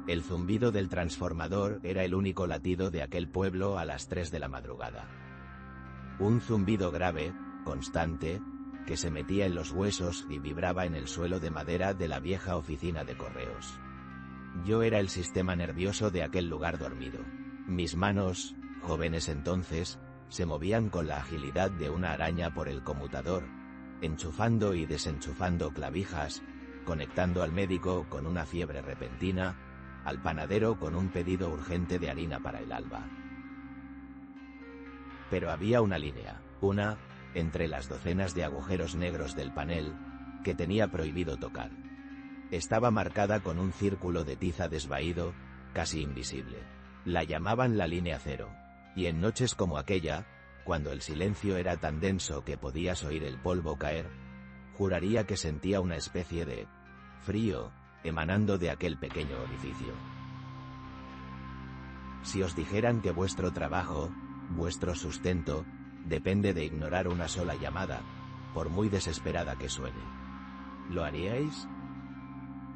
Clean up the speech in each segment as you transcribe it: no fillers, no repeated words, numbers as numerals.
El zumbido del transformador era el único latido de aquel pueblo a las 3 de la madrugada. Un zumbido grave, constante, que se metía en los huesos y vibraba en el suelo de madera de la vieja oficina de correos. Yo era el sistema nervioso de aquel lugar dormido. Mis manos, jóvenes entonces, se movían con la agilidad de una araña por el conmutador, enchufando y desenchufando clavijas, conectando al médico con una fiebre repentina, al panadero con un pedido urgente de harina para el alba. Pero había una línea, entre las docenas de agujeros negros del panel, que tenía prohibido tocar. Estaba marcada con un círculo de tiza desvaído, casi invisible. La llamaban la línea cero, y en noches como aquella, cuando el silencio era tan denso que podías oír el polvo caer, juraría que sentía una especie de frío emanando de aquel pequeño orificio. Si os dijeran que vuestro trabajo, vuestro sustento, depende de ignorar una sola llamada, por muy desesperada que suene, ¿lo haríais?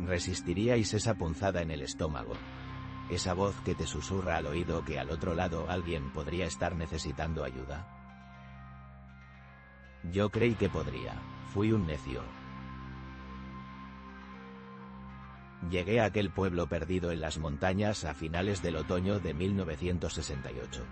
¿Resistiríais esa punzada en el estómago? Esa voz que te susurra al oído que al otro lado alguien podría estar necesitando ayuda. Yo creí que podría. Fui un necio. Llegué a aquel pueblo perdido en las montañas a finales del otoño de 1968.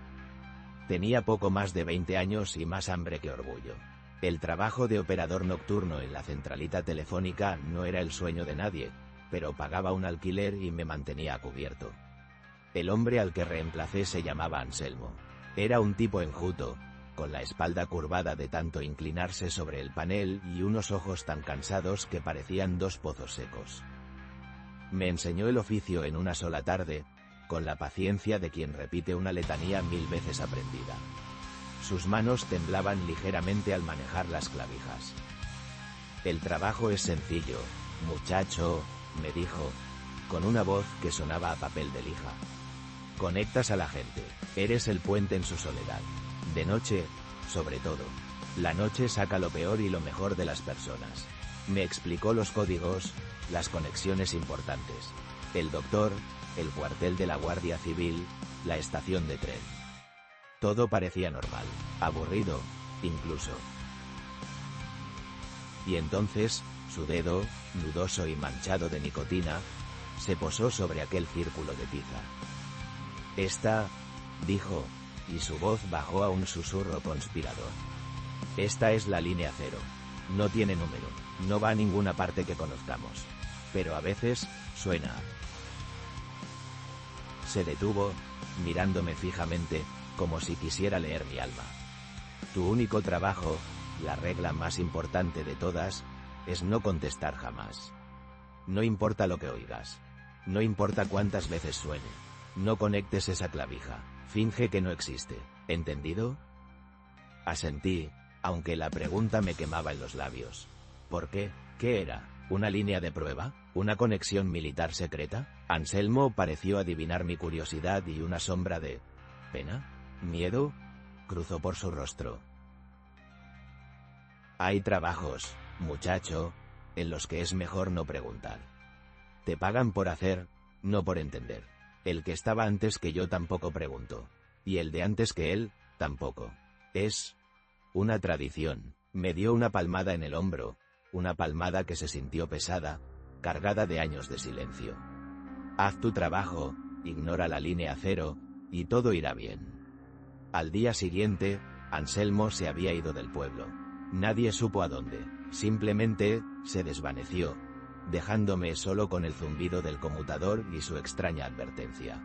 Tenía poco más de 20 años y más hambre que orgullo. El trabajo de operador nocturno en la centralita telefónica no era el sueño de nadie, pero pagaba un alquiler y me mantenía a cubierto. El hombre al que reemplacé se llamaba Anselmo. Era un tipo enjuto, con la espalda curvada de tanto inclinarse sobre el panel y unos ojos tan cansados que parecían dos pozos secos. Me enseñó el oficio en una sola tarde, con la paciencia de quien repite una letanía 1000 veces aprendida. Sus manos temblaban ligeramente al manejar las clavijas. El trabajo es sencillo, muchacho, me dijo, con una voz que sonaba a papel de lija. Conectas a la gente, eres el puente en su soledad. De noche, sobre todo. La noche saca lo peor y lo mejor de las personas. Me explicó los códigos, las conexiones importantes. El doctor, el cuartel de la Guardia Civil, la estación de tren. Todo parecía normal, aburrido, incluso. Y entonces, su dedo, nudoso y manchado de nicotina, se posó sobre aquel círculo de tiza. Esta, dijo, y su voz bajó a un susurro conspirador. Esta es la línea cero. No tiene número, no va a ninguna parte que conozcamos. Pero a veces, suena. Se detuvo, mirándome fijamente, como si quisiera leer mi alma. Tu único trabajo, la regla más importante de todas, es no contestar jamás. No importa lo que oigas. No importa cuántas veces suene. No conectes esa clavija. Finge que no existe. ¿Entendido? Asentí, aunque la pregunta me quemaba en los labios. ¿Por qué? ¿Qué era? ¿Una línea de prueba? ¿Una conexión militar secreta? Anselmo pareció adivinar mi curiosidad y una sombra de ¿pena? ¿Miedo? Cruzó por su rostro. Hay trabajos, muchacho, en los que es mejor no preguntar. Te pagan por hacer, no por entender. El que estaba antes que yo tampoco preguntó. Y el de antes que él, tampoco. Es una tradición. Me dio una palmada en el hombro, una palmada que se sintió pesada, cargada de años de silencio. Haz tu trabajo, ignora la línea cero, y todo irá bien. Al día siguiente, Anselmo se había ido del pueblo. Nadie supo a dónde, simplemente, se desvaneció, dejándome solo con el zumbido del conmutador y su extraña advertencia.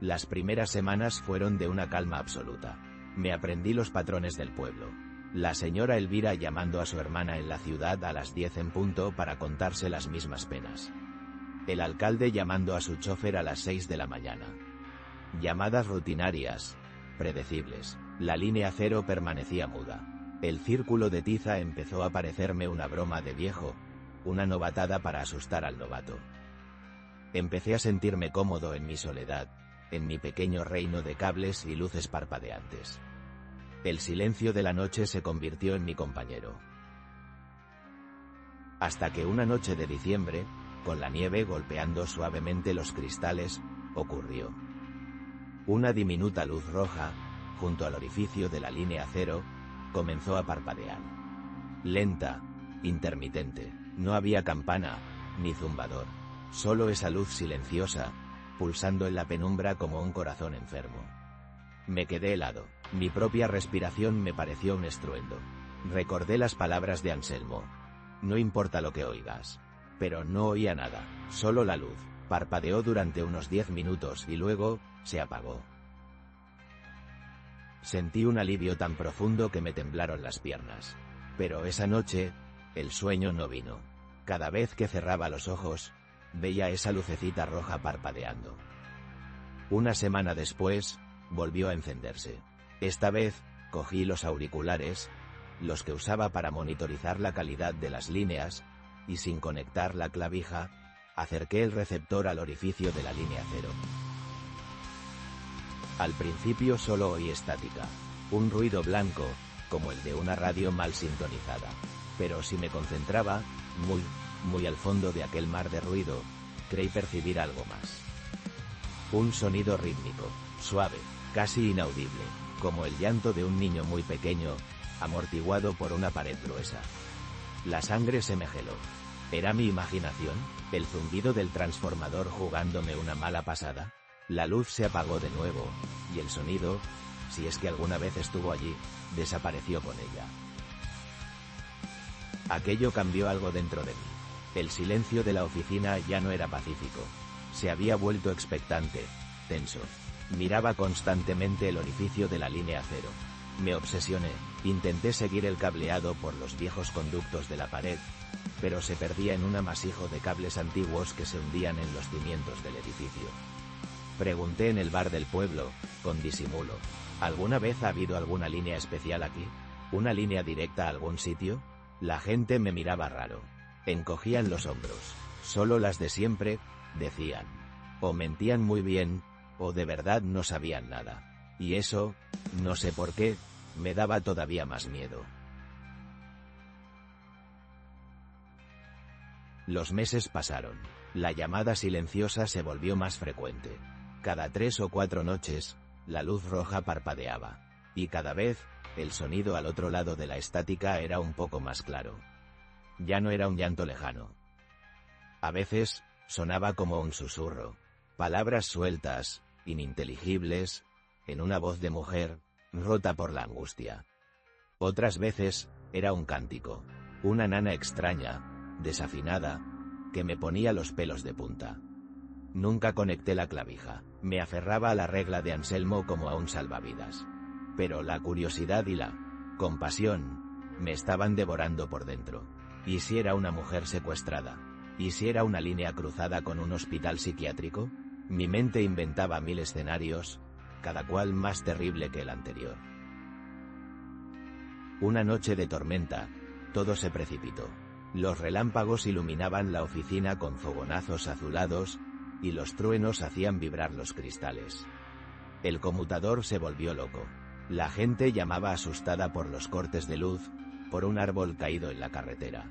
Las primeras semanas fueron de una calma absoluta. Me aprendí los patrones del pueblo. La señora Elvira llamando a su hermana en la ciudad a las 10 en punto para contarse las mismas penas. El alcalde llamando a su chofer a las 6 de la mañana. Llamadas rutinarias, predecibles. La línea cero permanecía muda. El círculo de tiza empezó a parecerme una broma de viejo, una novatada para asustar al novato. Empecé a sentirme cómodo en mi soledad, en mi pequeño reino de cables y luces parpadeantes. El silencio de la noche se convirtió en mi compañero. Hasta que una noche de diciembre, con la nieve golpeando suavemente los cristales, ocurrió. Una diminuta luz roja, junto al orificio de la línea cero, comenzó a parpadear. Lenta, intermitente, no había campana, ni zumbador, solo esa luz silenciosa, pulsando en la penumbra como un corazón enfermo. Me quedé helado, mi propia respiración me pareció un estruendo. Recordé las palabras de Anselmo. No importa lo que oigas. Pero no oía nada, solo la luz. Parpadeó durante unos 10 minutos y luego, se apagó. Sentí un alivio tan profundo que me temblaron las piernas. Pero esa noche, el sueño no vino. Cada vez que cerraba los ojos, veía esa lucecita roja parpadeando. Una semana después, volvió a encenderse. Esta vez, cogí los auriculares, los que usaba para monitorizar la calidad de las líneas, y sin conectar la clavija, acerqué el receptor al orificio de la línea cero. Al principio solo oí estática, un ruido blanco, como el de una radio mal sintonizada. Pero si me concentraba, muy al fondo de aquel mar de ruido, creí percibir algo más. Un sonido rítmico, suave, casi inaudible, como el llanto de un niño muy pequeño, amortiguado por una pared gruesa. La sangre se me heló. ¿Era mi imaginación? ¿El zumbido del transformador jugándome una mala pasada? La luz se apagó de nuevo, y el sonido, si es que alguna vez estuvo allí, desapareció con ella. Aquello cambió algo dentro de mí. El silencio de la oficina ya no era pacífico. Se había vuelto expectante, tenso. Miraba constantemente el orificio de la línea cero. Me obsesioné, intenté seguir el cableado por los viejos conductos de la pared, pero se perdía en un amasijo de cables antiguos que se hundían en los cimientos del edificio. Pregunté en el bar del pueblo, con disimulo, ¿alguna vez ha habido alguna línea especial aquí? ¿Una línea directa a algún sitio? La gente me miraba raro. Encogían los hombros. Solo las de siempre, decían. O mentían muy bien, o de verdad no sabían nada. Y eso, no sé por qué, me daba todavía más miedo. Los meses pasaron. La llamada silenciosa se volvió más frecuente. Cada 3 o 4 noches, la luz roja parpadeaba. Y cada vez, el sonido al otro lado de la estática era un poco más claro. Ya no era un llanto lejano. A veces, sonaba como un susurro. Palabras sueltas, ininteligibles, en una voz de mujer, rota por la angustia. Otras veces, era un cántico. Una nana extraña, desafinada, que me ponía los pelos de punta. Nunca conecté la clavija, me aferraba a la regla de Anselmo como a un salvavidas. Pero la curiosidad y la compasión me estaban devorando por dentro. ¿Y si era una mujer secuestrada? ¿Y si era una línea cruzada con un hospital psiquiátrico? Mi mente inventaba 1000 escenarios, cada cual más terrible que el anterior. Una noche de tormenta, todo se precipitó. Los relámpagos iluminaban la oficina con fogonazos azulados, y los truenos hacían vibrar los cristales. El conmutador se volvió loco. La gente llamaba asustada por los cortes de luz, por un árbol caído en la carretera.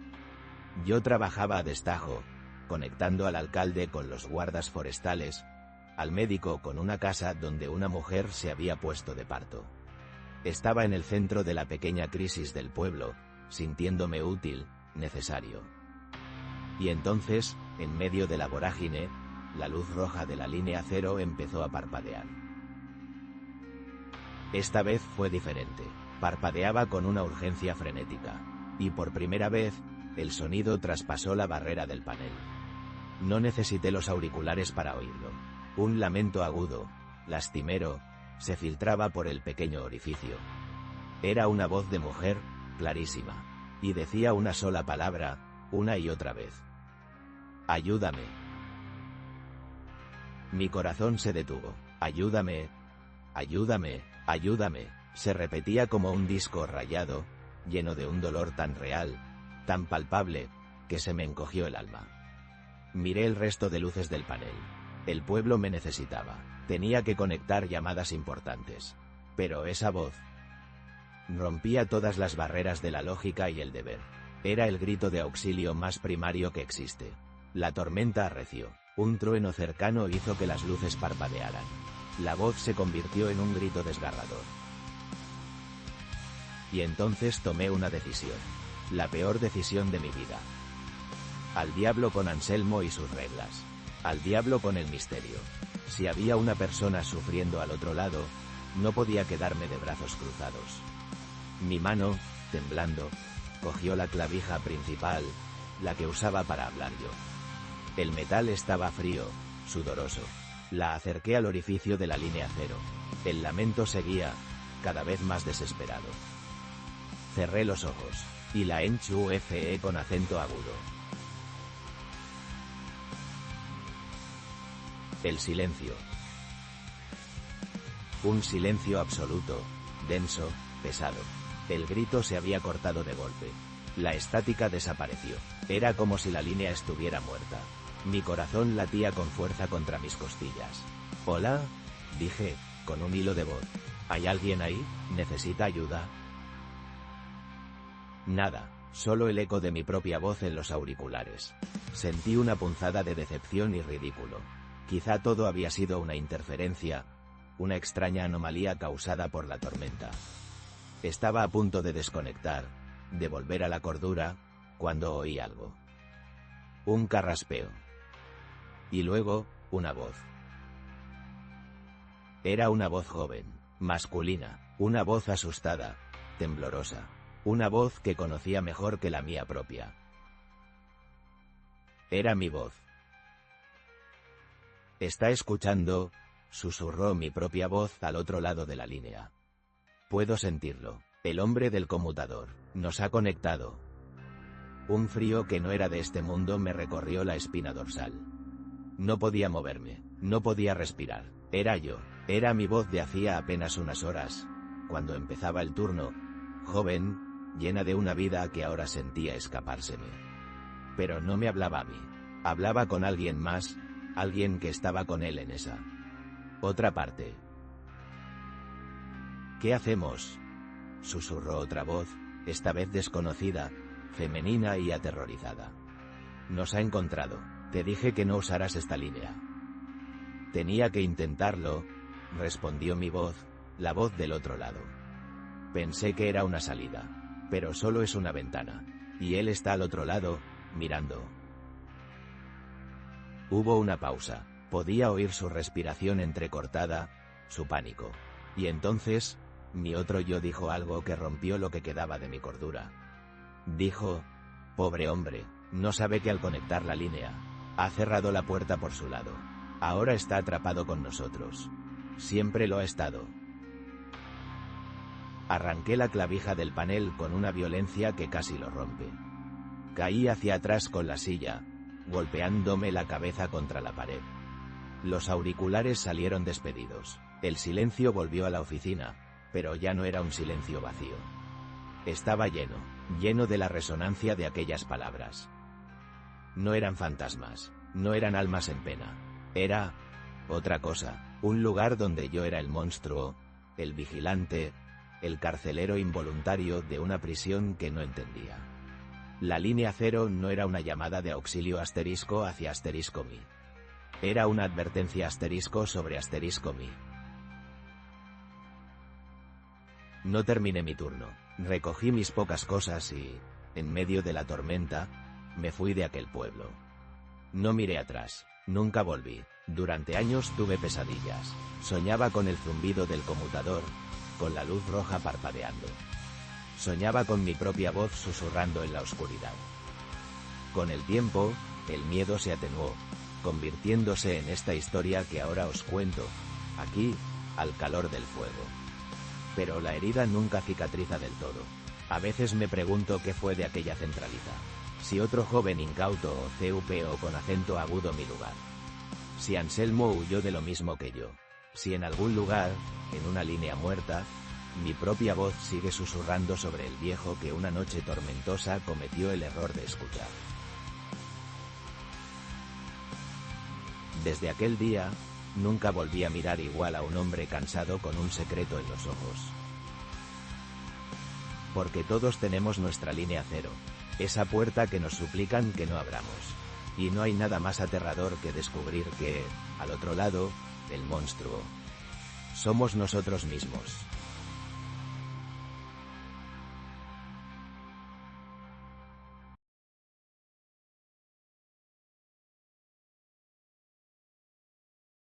Yo trabajaba a destajo, conectando al alcalde con los guardas forestales, al médico con una casa donde una mujer se había puesto de parto. Estaba en el centro de la pequeña crisis del pueblo, sintiéndome útil, necesario. Y entonces, en medio de la vorágine, la luz roja de la línea cero empezó a parpadear. Esta vez fue diferente. Parpadeaba con una urgencia frenética. Y por primera vez, el sonido traspasó la barrera del panel. No necesité los auriculares para oírlo. Un lamento agudo, lastimero, se filtraba por el pequeño orificio. Era una voz de mujer, clarísima, y decía una sola palabra, una y otra vez. Ayúdame. Mi corazón se detuvo. Ayúdame. Ayúdame, ayúdame, se repetía como un disco rayado, lleno de un dolor tan real, tan palpable, que se me encogió el alma. Miré el resto de luces del panel. El pueblo me necesitaba. Tenía que conectar llamadas importantes. Pero esa voz rompía todas las barreras de la lógica y el deber. Era el grito de auxilio más primario que existe. La tormenta arreció. Un trueno cercano hizo que las luces parpadearan. La voz se convirtió en un grito desgarrador. Y entonces tomé una decisión. La peor decisión de mi vida. Al diablo con Anselmo y sus reglas. Al diablo con el misterio. Si había una persona sufriendo al otro lado, no podía quedarme de brazos cruzados. Mi mano, temblando, cogió la clavija principal, la que usaba para hablar yo. El metal estaba frío, sudoroso. La acerqué al orificio de la línea cero. El lamento seguía, cada vez más desesperado. Cerré los ojos, y la enchufe con acento agudo. El silencio. Un silencio absoluto, denso, pesado. El grito se había cortado de golpe. La estática desapareció. Era como si la línea estuviera muerta. Mi corazón latía con fuerza contra mis costillas. «Hola», dije, con un hilo de voz. «¿Hay alguien ahí? ¿Necesita ayuda?» Nada, solo el eco de mi propia voz en los auriculares. Sentí una punzada de decepción y ridículo. Quizá todo había sido una interferencia, una extraña anomalía causada por la tormenta. Estaba a punto de desconectar, de volver a la cordura, cuando oí algo. Un carraspeo. Y luego, una voz. Era una voz joven, masculina, una voz asustada, temblorosa, una voz que conocía mejor que la mía propia. Era mi voz. «¿Está escuchando?», susurró mi propia voz al otro lado de la línea. «Puedo sentirlo. El hombre del conmutador nos ha conectado». Un frío que no era de este mundo me recorrió la espina dorsal. No podía moverme, no podía respirar. Era yo, era mi voz de hacía apenas unas horas, cuando empezaba el turno, joven, llena de una vida que ahora sentía escapárseme. Pero no me hablaba a mí. Hablaba con alguien más, alguien que estaba con él en esa otra parte. «¿Qué hacemos?», susurró otra voz, esta vez desconocida, femenina y aterrorizada. «Nos ha encontrado. Te dije que no usaras esta línea». «Tenía que intentarlo», respondió mi voz, la voz del otro lado. «Pensé que era una salida. Pero solo es una ventana. Y él está al otro lado, mirando». Hubo una pausa. Podía oír su respiración entrecortada, su pánico. Y entonces, mi otro yo dijo algo que rompió lo que quedaba de mi cordura. Dijo: «Pobre hombre, no sabe que al conectar la línea, ha cerrado la puerta por su lado. Ahora está atrapado con nosotros. Siempre lo ha estado». Arranqué la clavija del panel con una violencia que casi lo rompe. Caí hacia atrás con la silla, golpeándome la cabeza contra la pared. Los auriculares salieron despedidos. El silencio volvió a la oficina, pero ya no era un silencio vacío. Estaba lleno de la resonancia de aquellas palabras. No eran fantasmas, no eran almas en pena. Era otra cosa, un lugar donde yo era el monstruo, el vigilante, el carcelero involuntario de una prisión que no entendía. La línea cero no era una llamada de auxilio asterisco hacia asterisco mi. Era una advertencia asterisco sobre asterisco mi. No terminé mi turno. Recogí mis pocas cosas y, en medio de la tormenta, me fui de aquel pueblo. No miré atrás, nunca volví. Durante años tuve pesadillas. Soñaba con el zumbido del conmutador, con la luz roja parpadeando. Soñaba con mi propia voz susurrando en la oscuridad. Con el tiempo, el miedo se atenuó, convirtiéndose en esta historia que ahora os cuento, aquí, al calor del fuego. Pero la herida nunca cicatriza del todo. A veces me pregunto qué fue de aquella centralita. Si otro joven incauto o CUP o con acento agudo mi lugar. Si Anselmo huyó de lo mismo que yo. Si en algún lugar, en una línea muerta, mi propia voz sigue susurrando sobre el viejo que una noche tormentosa cometió el error de escuchar. Desde aquel día, nunca volví a mirar igual a un hombre cansado con un secreto en los ojos. Porque todos tenemos nuestra línea cero, Esa puerta que nos suplican que no abramos. Y no hay nada más aterrador que descubrir que, al otro lado, el monstruo somos nosotros mismos.